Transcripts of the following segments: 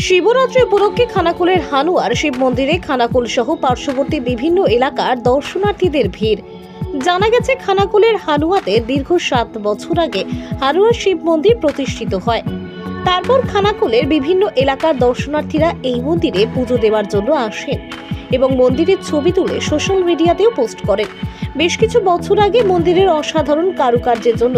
শিবরাত্রি উপলক্ষে খানাকুলের হানুয়ার শিব মন্দিরে খানাকুল সহ পার্শ্ববর্তী বিভিন্ন এলাকার দর্শনার্থীদের ভিড়। জানা গেছে, খানাকুলের হানুয়াতে দীর্ঘ 7 বছর আগে হানুয়ার শিব মন্দির প্রতিষ্ঠিত হয়। তারপর খানাকুলের বিভিন্ন এলাকার দর্শনার্থীরা এই মন্দিরে পুজো দেওয়ার জন্য আসেন এবং মন্দিরের ছবি তুলে সোশ্যাল মিডিয়াতেও পোস্ট করেন। বেশ কিছু বছর আগে মন্দিরের অসাধারণ কারুকার্যের জন্য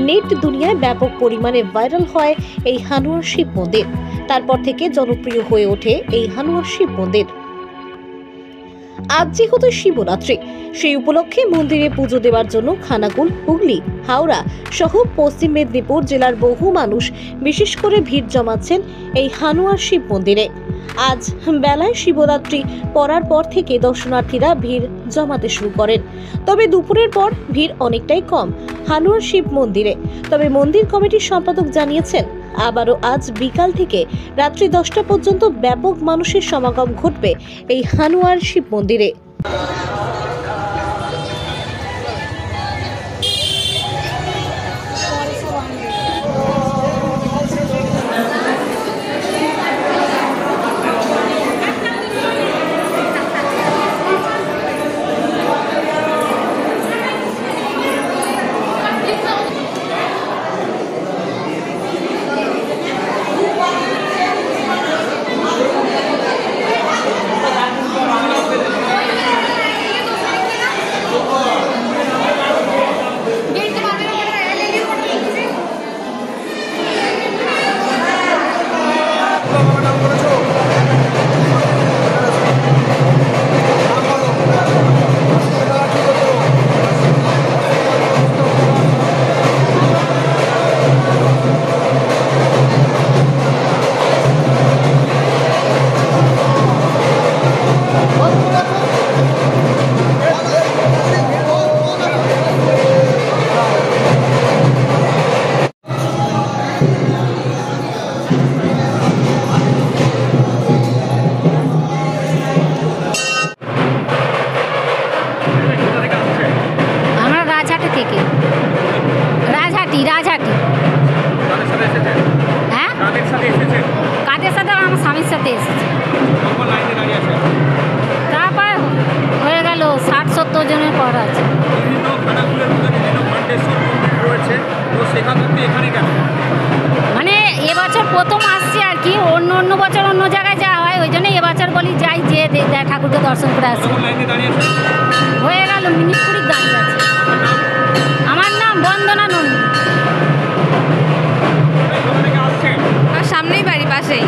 নেট দুনিয়ায় ব্যাপক পরিমাণে ভাইরাল হয় এই হানুয়ার শিব মন্দির। তারপর থেকে জনপ্রিয় হয়ে ওঠে এই হানুয়ার শিব মন্দির। আজ যেহেতু শিবরাত্রি, সেই উপলক্ষে মন্দিরে পুজো দেওয়ার জন্য খানাকুল, হুগলি, হাওড়া সহ পশ্চিম মেদিনীপুর জেলার বহু মানুষ বিশেষ করে ভিড় জমাচ্ছেন এই হানুয়ার শিব মন্দিরে। আজ বেলায় শিবরাত্রি পড়ার পর থেকে দর্শনার্থীরা ভিড় জমাতে শুরু করেন। তবে দুপুরের পর ভিড় অনেকটাই কম হানুয়ার শিব মন্দিরে। তবে মন্দির কমিটির সম্পাদক জানিয়েছেন, আবারও আজ বিকাল থেকে রাত্রি 10টা পর্যন্ত ব্যাপক মানুষের সমাগম ঘটবে এই হানুয়ার শিব মন্দিরে। রাজহাটি হ্যাঁ, কাদের সাথে? আমার স্বামীর সাথে এসেছে। তারপর হয়ে গেল 60-70 জনের পর আছে। মানে এবছর প্রথম আসছে আর কি, অন্য বছর অন্য জায়গায় যাওয়া হয়, ওই জন্য এবছর বলি যাই, যে ঠাকুরকে দর্শন করে আসি। হয়ে গেল মিনিট 20 দাঁড়িয়ে আছে। আমার নাম বন্দনা নন্দী। সামনেই বাড়ি, পাশেই।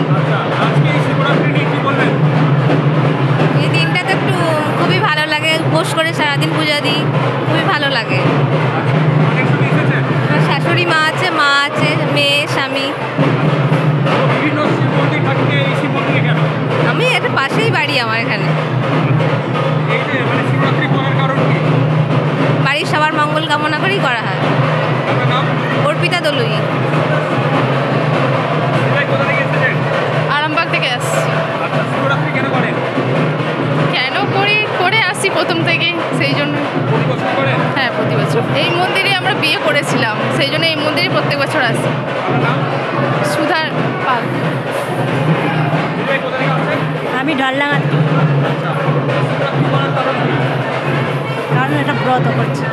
এই দিনটা তো একটু খুবই ভালো লাগে, উপোস করে সারাদিন পূজা দিই, খুবই ভালো লাগে। আমার শাশুড়ি মা আছে, মেয়ে, স্বামী। আমি একটা পাশেই বাড়ি আমার এখানে। বাড়ির সবার মঙ্গল কামনা করেই করা হয়। অর্পিতা দলুই। আরামবাগ থেকে আসছি। কেন করে আসছি প্রথম থেকে, সেই জন্য। হ্যাঁ, প্রতি বছর এই মন্দিরে আমরা বিয়ে করেছিলাম, সেই জন্য এই মন্দিরে প্রত্যেক বছর আসি। সুধার পাল। আমি ঢালডাঙ্গা, কারণ এটা ব্রত করছি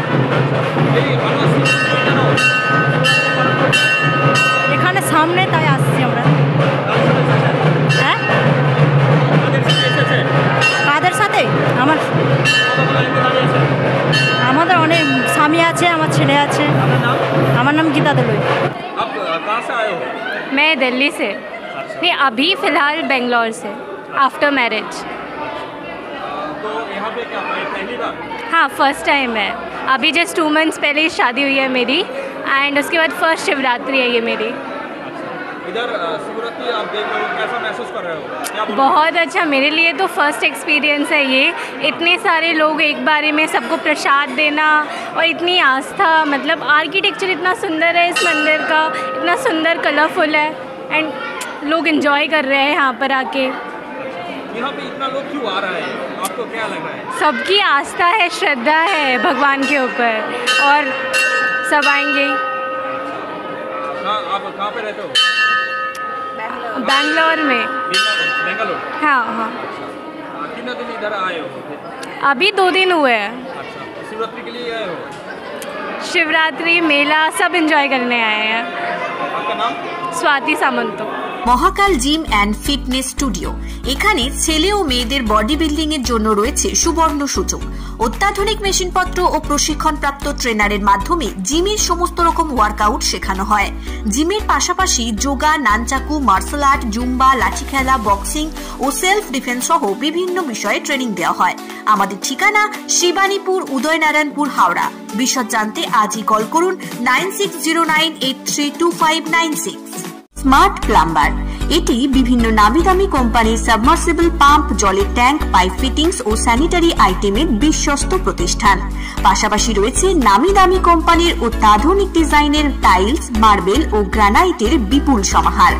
এখানে সামনে, তাই আসছি আমরা। হ্যাঁ, কাদের সাথে? আমাদের অনেক স্বামী আছে, আমার ছেলে আছে। আমার নাম গীতা দলুই। मैं दिल्ली से, नहीं अभी फ़िलहाल बेंगलोर से, आफ्टर मैरिज। तो यहाँ पे क्या पहली बार? हाँ, फर्स्ट टाइम है। अभी जस्ट 2 मंथ्स पहले ही शादी हुई है मेरी, एंड उसके बाद फर्स्ट शिवरात्रि है ये मेरी। इधर शिवरात्रि आप देख रहे हो, कैसा महसूस कर रहे हो? बहुत अच्छा, मेरे लिए तो फर्स्ट एक्सपीरियंस है ये। इतने सारे लोग एक बारी में, सबको प्रसाद देना और इतनी आस्था, मतलब आर्किटेक्चर इतना सुंदर है इस मंदिर का, इतना सुंदर कलरफुल है, एंड लोग एंजॉय कर रहे हैं यहाँ पर आके। यहाँ पे इतना लोग क्यों आ रहा है, आपको क्या लग रहा है? सबकी आस्था है, श्रद्धा है भगवान के ऊपर, और सब आएंगे। आप कहाँ पे रहते हो? बैंगलोर में। बेंगलोर। हाँ हाँ, कितने दिन इधर आए हो? अभी 2 दिन हुए हैं। अच्छा, शिवरात्रि के लिए आए हो? शिवरात्रि मेला सब एंजॉय करने आए हैं। आपका नाम? स्वाति सामंतो। মহাকাল জিম অ্যান্ড ফিটনেস স্টুডিও। এখানে ছেলে ও মেয়েদের বডি বিল্ডিং এর জন্য রয়েছে সুবর্ণ সুযোগ। অত্যাধুনিক মেশিনপত্র ও প্রশিক্ষণপ্রাপ্ত ট্রেনারের মাধ্যমে জিমের সমস্ত রকম ওয়ার্কআউট শেখানো হয়। জিমের পাশাপাশি যোগা, নানচাকু, মার্শাল আর্ট, জুম্বা, লাঠি খেলা, বক্সিং ও সেলফ ডিফেন্স সহ বিভিন্ন বিষয়ে ট্রেনিং দেওয়া হয়। আমাদের ঠিকানা শিবানীপুর, উদয়নারায়ণপুর, হাওড়া। বিশদ জানতে আজই কল করুন 9609832596। স্মার্ট প্লাম্বার, এটি বিভিন্ন নামি দামি কোম্পানির সাবমার্সিবল পাম্প, জলের ট্যাঙ্ক, পাইপ ফিটিংস ও স্যানিটারি আইটেমের বিশ্বস্ত প্রতিষ্ঠান। পাশাপাশি রয়েছে নামি দামি কোম্পানির অত্যাধুনিক ডিজাইনের টাইলস, মার্বেল ও গ্রানাইটের বিপুল সমাহার।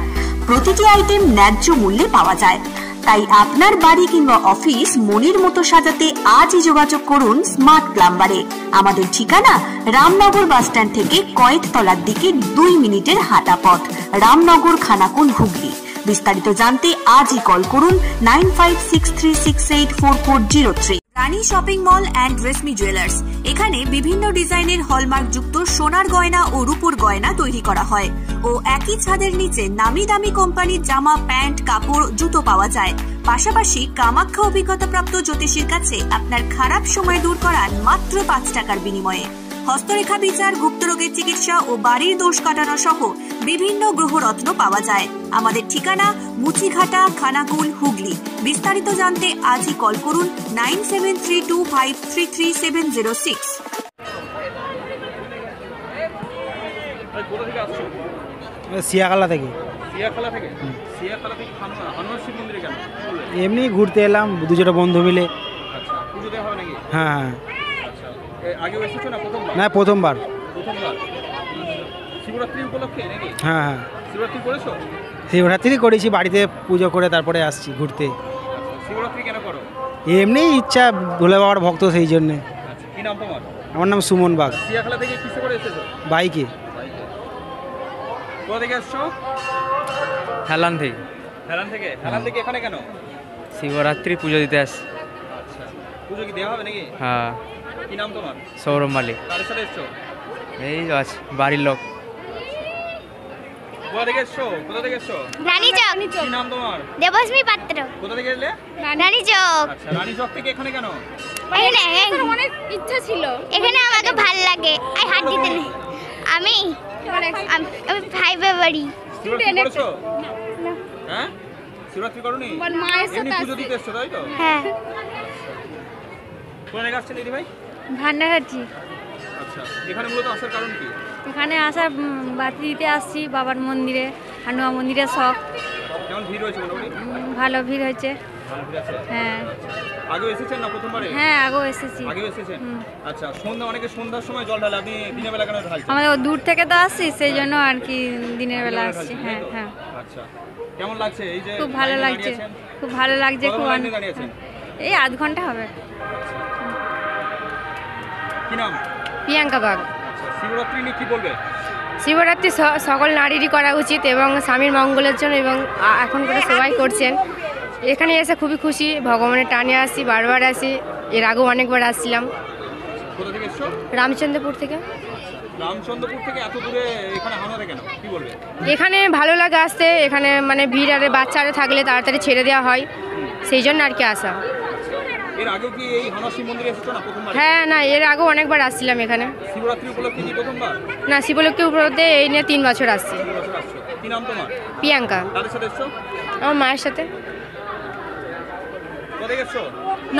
প্রতিটি আইটেম ন্যায্য মূল্যে পাওয়া যায়। তাই আপনার বাড়ি কিংবা অফিস মনের মতো সাজাতে আজই যোগাযোগ করুন স্মার্ট প্লাম্বারে। আমাদের ঠিকানা রামনগর বাসস্ট্যান্ড থেকে কয়েকতলার দিকে 2 মিনিটের হাঁটা পথ, রামনগর, খানাকুল, হুগলি। বিস্তারিত জানতে আজই কল করুন 9563684403। Rani shopping mall and Reshmi jewellers, এখানে বিভিন্ন ডিজাইনের হলমার্ক যুক্ত সোনার গয়না ও রূপোর গয়না তৈরি করা হয় ও একই ছাদের নিচে নামি দামি কোম্পানির জামা, প্যান্ট, কাপড়, জুতো পাওয়া যায়। পাশাপাশি কামাখ্যা অভিজ্ঞতাপ্রাপ্ত জ্যোতিষীর কাছে আপনার খারাপ সময় দূর করান মাত্র 5 টাকার বিনিময়ে। হস্তরেখা বিচার, গুপ্তরোগের চিকিৎসা ও বাড়ির দোষ কাটানো সহ বিভিন্ন গ্রহরত্ন পাওয়া যায়। আমাদের ঠিকানা মুচিঘাটা, খানাকুল, হুগলি। বিস্তারিত জানতে আজই কল করুন 9732533706। কোথা থেকে আসছো? সিয়াখালা থেকে। সিয়াখালা থেকে? সিয়াখালা থেকে হনুমান শিব মন্দিরে কেন? এমনি ঘুরতে এলাম, 2-4 বন্ধু মিলে। আচ্ছা, পুজো দেওয়া হবে নাকি? হ্যাঁ হ্যাঁ। আচ্ছা, আগেও এসেছো না প্রথমবার? না, প্রথমবার। প্রথমবার। শিবরাত্রি উপলক্ষে নাকি? হ্যাঁ হ্যাঁ, শিবরাত্রি করেছো? শিবরাত্রি করেছি, বাড়িতে পুজো করে তারপরে আসছি ঘুরতে। আচ্ছা, শিবরাত্রি কেন করো? এমনি ইচ্ছা, ভোলে বাবার ভক্ত, সেই জন্যে। আচ্ছা, কি নাম তোমার? আমার নাম সুমন বাগ। সিয়াখালা থেকে কিসে করে এসেছো? বাইকে। কোথা থেকে আসছো? হেলান থেকে। হেলান থেকে? হেলান থেকে এখানে কেন? শিবরাত্রি পুজো দিতে আসছি। আচ্ছা, পুজো কি দেওয়া হবে নাকি? হ্যাঁ। কি নাম তোমার? সৌরভ মালিক। কার সাথে এসছো? এই আছে বাড়ির লোক। কোথা থেকে এসছো? কোথা থেকে এসছো? রানীচক। কি নাম তোমার? দেবস্মী পাত্র। কোথা থেকে এলে? রানীচক। আচ্ছা, রানীচক থেকে এখানে কেন? এখানে অনেক ইচ্ছা ছিল। এখানে আমাকে ভাল লাগে। আই হাত দিতে নেই। আমি আমি 5 বাড়ি। শিবরাত্রি করেছো? হ্যাঁ, শিবরাত্রি করোনি? এমনি পুজো দিতে এসছো তাই তো? হ্যাঁ। কোথা থেকে আসছেন দিদি ভাই? ভান্ডারহাটি। আচ্ছা, এখানে মূলত আসার কারণ কি? এখানে আসার বাতি দিতে আসছি বাবার মন্দিরে, হনুমান মন্দিরে সব। কেমন ভিড় হয়েছে মোটামুটি? ভালো ভিড় হয়েছে। ভালো ভিড় আছে? হ্যাঁ আগেও এসেছেন না প্রথমবারে? হ্যাঁ, আগেও এসেছি। আগেও এসেছেন? আচ্ছা, অনেকে সন্ধ্যার সময় জল ঢালে, আপনি দিনের বেলা কেন ঢালছেন? আমাদের দূর থেকে তো আসছি, সেই জন্য আর কি দিনের বেলা আসছি। হ্যাঁ হ্যাঁ, আচ্ছা, কেমন লাগছে এই যে খুব ভালো লাইনে লাগছে, দাঁড়িয়ে আছেন? খুব ভালো লাগছে। কতক্ষণ খুব লাইনে দাঁড়িয়ে আছেন? এই আধ ঘন্টা হবে। কি নাম? প্রিয়াঙ্কা বাগ। আচ্ছা, শিবরাত্রি নিয়ে কি বলবে? শিবরাত্রি সকল নারীরই করা উচিত এবং স্বামীর মঙ্গলের জন্য, এবং এখন করে সবাই করছেন। এখানে এসে খুবই খুশি, ভগবানের টানে আসি, বারবার আসি, এর আগেও অনেকবার আসছিলাম। কোথা থেকে এসছো? রামচন্দ্রপুর থেকে। রামচন্দ্রপুর থেকে এত দূরে এখানে হানারে কেন, কি বলবে? এখানে ভালো লাগে আসতে, এখানে মানে ভিড় আর বাচ্চারা থাকলে তাড়াতাড়ি ছেড়ে দেওয়া হয়, সেই জন্য আর কি আসা। এর আগেও কি এই হনুমান শিব মন্দিরে এসেছো না প্রথমবার? হ্যাঁ, না এর আগেও অনেকবার আসছিলাম এখানে। শিবরাত্রি উপলক্ষে কি প্রথমবার? না, শিবলক্ষ্মী উপলক্ষে এই নিয়ে 3 বছর আসছি। 3 বছর আসছো। কি নাম তোমার? প্রিয়াঙ্কা। কাদের সাথে এসছো? আমার মায়ের সাথে। কোথা থেকে এসছো?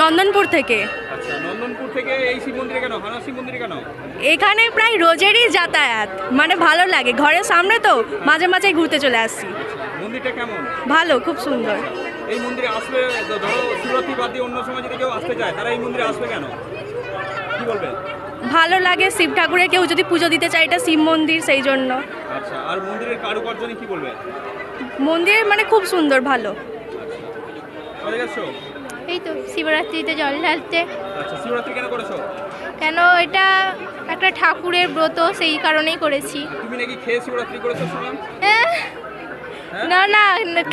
নন্দনপুর থেকে। আচ্ছা, নন্দনপুর থেকে এই শিব মন্দিরে কেন, হনুমান শিব মন্দিরে কেন? এখানে প্রায় রোজেরই যাতায়াত, মানে ভালো লাগে, ঘরের সামনে তো মাঝে মাঝে ঘুরতে চলে আসছি। মন্দিরটা কেমন? ভালো, খুব সুন্দর। এই মন্দিরে আসলে ধরো শিবরাত্রি বাদ দিয়ে অন্য সময় যদি কেউ আসতে চায়, তারা এই মন্দিরে আসবে কেন, কি বলবে? ভালো লাগে, শিব ঠাকুরের কেউ যদি পুজো দিতে চায়, এটা শিব মন্দির, সেই জন্য। আচ্ছা, আর মন্দিরের কারুকার্য নিয়ে কি বলবে? মন্দির মানে খুব সুন্দর, ভালো। কোথা থেকে এসছো? এই তো শিবরাত্রিতে জল ঢালতে। আচ্ছা, শিবরাত্রি কেন করেছো? কেন, এটা একটা ঠাকুরের ব্রত, সেই কারণেই করেছি। তুমি নাকি খেয়ে শিবরাত্রি করেছো শুনলাম? হ্যাঁ? না না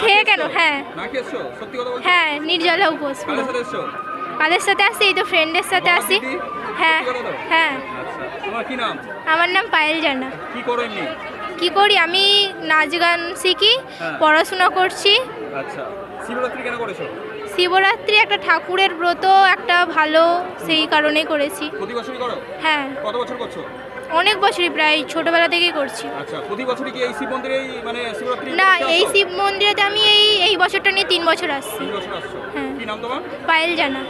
খেয়ে না কেন খেয়েছো? হ্যাঁ না খেয়েছো? সত্যি কথা বলছো? হ্যাঁ নির্জলা উপোস কাদের সাথে এসছো? কাদের সাথে আসি এই তো ফ্রেন্ডের সাথে বাবা, আসি দিদি? হ্যাঁ সত্যি কথা তো? হ্যাঁ আচ্ছা, তোমার কি নাম? আমার নাম পায়েল জানা কি করো এমনি? কি করি আমি নাচ গান শিখি হ্যাঁ। পড়াশোনা করছি আচ্ছা, শিবরাত্রি কেন করেছো? শিবরাত্রি একটা ঠাকুরের ব্রত একটা ভালো সেই কারণেই করেছি প্রতি বছরই করো? হ্যাঁ কত বছর করছো? অনেক বছরই প্রায় ছোটবেলা থেকেই করছি আচ্ছা, প্রতি বছরই কি এই শিব মন্দিরেই মানে শিবরাত্রি না করতে এই আসো? শিব মন্দিরেতে আমি এই বছরটা নিয়ে 3 বছর আসছি 3 বছর আসছো। হ্যাঁ। কি নাম তোমার? পায়েল জানা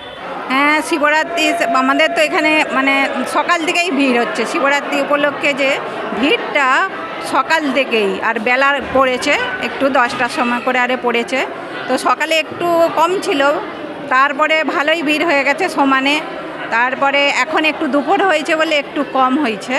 হ্যাঁ শিবরাত্রি আমাদের তো এখানে মানে সকাল থেকেই ভিড় হচ্ছে শিবরাত্রি উপলক্ষে যে ভিড়টা সকাল থেকেই আর বেলা পড়েছে একটু 10টার সময় করে আরে পড়েছে তো সকালে একটু কম ছিল তারপরে ভালোই ভিড় হয়ে গেছে সমানে তারপরে এখন একটু দুপুর হয়েছে বলে একটু কম হয়েছে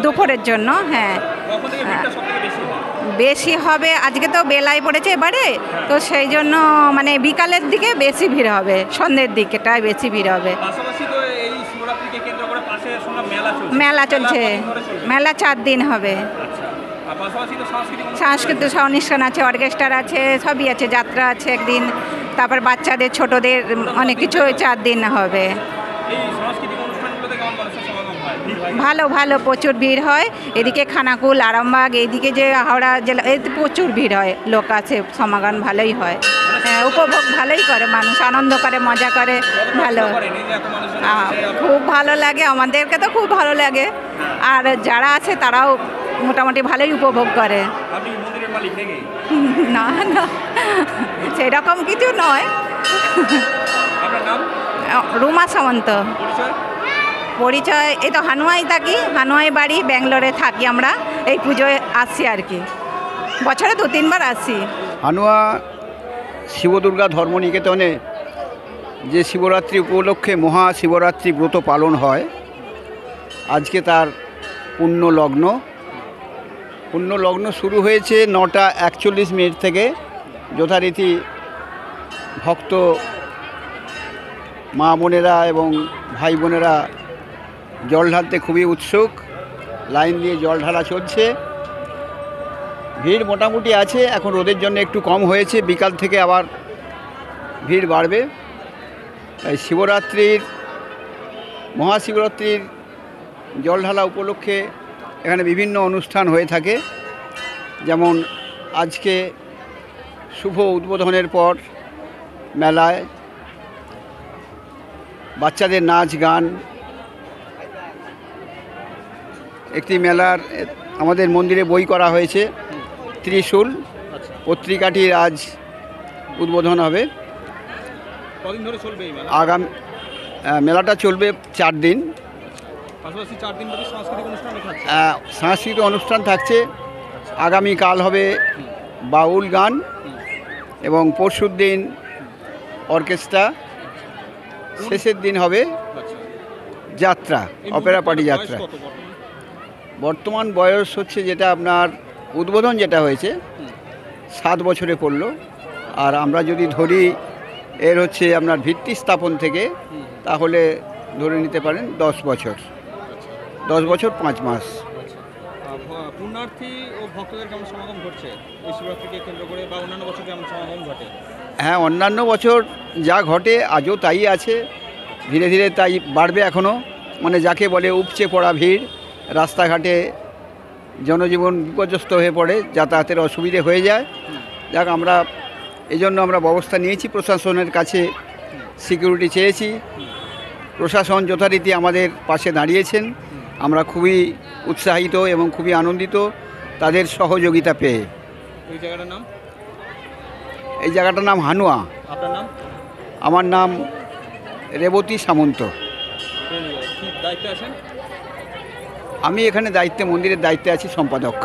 দুপুরের জন্য হ্যাঁ কখন থেকে ভিড়টা সবথেকে বেশি হয়? বেশি হবে আজকে তো বেলায় পড়েছে এবারে তো সেই জন্য মানে বিকালের দিকে বেশি ভিড় হবে সন্ধ্যের দিকেটাই বেশি ভিড় হবে পাশাপাশি তো এই শিবরাত্রিকে কেন্দ্র করে পাশে শুনলাম মেলা চলছে কতদিন ধরে চলবে? মেলা 4 দিন হবে আচ্ছা, আর পাশাপাশি তো সাংস্কৃতিক অনুষ্ঠান সাংস্কৃতিক অনুষ্ঠান আছে অর্কেস্ট্রার আছে সবই আছে যাত্রা আছে একদিন তারপর বাচ্চাদের ছোটদের অনেক কিছু 4 দিন হবে এই সাংস্কৃতিক অনুষ্ঠানগুলোতে কেমন মানুষের সমাগম হয়? ভিড় হয়? ভালো ভালো প্রচুর ভিড় হয় এদিকে খানাকুল আরামবাগ এইদিকে যে হাওড়া জেলা এতে প্রচুর ভিড় হয় লোক আছে সমাগম ভালোই হয় হ্যাঁ উপভোগ ভালোই করে মানুষ আনন্দ করে মজা করে ভালো করেন এই যে এত মানুষজন আহ, আসছে, খুব ভালো লাগে আমাদেরকে তো খুব ভালো লাগে আর যারা আছে তারাও মোটামুটি ভালোই উপভোগ করে আপনি মন্দিরের মালিক নাকি? না না সেরকম কিছু নয় আপনার নাম? রুমা সামন্ত পরিচয়? পরিচয় এই তো হানুয়াই থাকি হানুয়াই বাড়ি ব্যাঙ্গালোরে থাকি আমরা এই পুজোয় আসছি আর কি বছরে 2-3 বার আসি হানুয়া শিবদুর্গা ধর্মনিকেতনে যে শিবরাত্রি উপলক্ষে মহাশিবরাত্রি ব্রত পালন হয় আজকে তার পুণ্য লগ্ন শুরু হয়েছে 9:41 থেকে যথারীতি ভক্ত মা বোনেরা এবং ভাই বোনেরা জল ঢালতে খুবই উৎসুক লাইন দিয়ে জল ঢালা চলছে ভিড় মোটামুটি আছে এখন রোদের জন্য একটু কম হয়েছে বিকাল থেকে আবার ভিড় বাড়বে তাই মহাশিবরাত্রির জল ঢালা উপলক্ষে এখানে বিভিন্ন অনুষ্ঠান হয়ে থাকে যেমন আজকে শুভ উদ্বোধনের পর মেলায় বাচ্চাদের নাচ গান একটি মেলার আমাদের মন্দিরে বই করা হয়েছে ত্রিশূল পত্রিকাটির আজ উদ্বোধন হবে কদিন ধরে চলবে এই মেলা? মেলাটা চলবে 4 দিন পাশাপাশি 4 দিন ধরে সাংস্কৃতিক অনুষ্ঠান থাকছে। সাংস্কৃতিক অনুষ্ঠান থাকছে আগামীকাল হবে বাউল গান এবং পরশুর দিন অর্কেস্ট্রা শেষের দিন হবে যাত্রা এই অপেরা মন্দিরটার পার্টি বয়স যাত্রা কত বর্তমানে? বর্তমান বয়স হচ্ছে যেটা আপনার উদ্বোধন যেটা হয়েছে 7 বছরে পড়ল আর আমরা যদি ধরি এর হচ্ছে আপনার ভিত্তি স্থাপন থেকে তাহলে ধরে নিতে পারেন 10 বছর 10 বছর 5 মাস পুণ্যার্থী ও ভক্তদের কেমন সমাগম ঘটছে এই শিবরাত্রিকে কেন্দ্র করে বা অন্যান্য বছর যেমন সমাগম ঘটে? হ্যাঁ অন্যান্য বছর যা ঘটে আজও তাই আছে ধীরে ধীরে তাই বাড়বে এখনও মানে যাকে বলে উপচে পড়া ভিড় রাস্তাঘাটে জনজীবন বিপর্যস্ত হয়ে পড়ে যাতায়াতের অসুবিধে হয়ে যায় যাক আমরা এই জন্য আমরা ব্যবস্থা নিয়েছি প্রশাসনের কাছে সিকিউরিটি চেয়েছি প্রশাসন যথারীতি আমাদের পাশে দাঁড়িয়েছেন আমরা খুবই উৎসাহিত এবং খুবই আনন্দিত তাদের সহযোগিতা পেয়ে এই জায়গাটার নাম? এই জায়গাটার নাম হানুয়া আপনার নাম? আমার নাম রেবতী সামন্ত কি দায়িত্বে আছেন? আমি এখানে মন্দিরের দায়িত্বে আছি সম্পাদক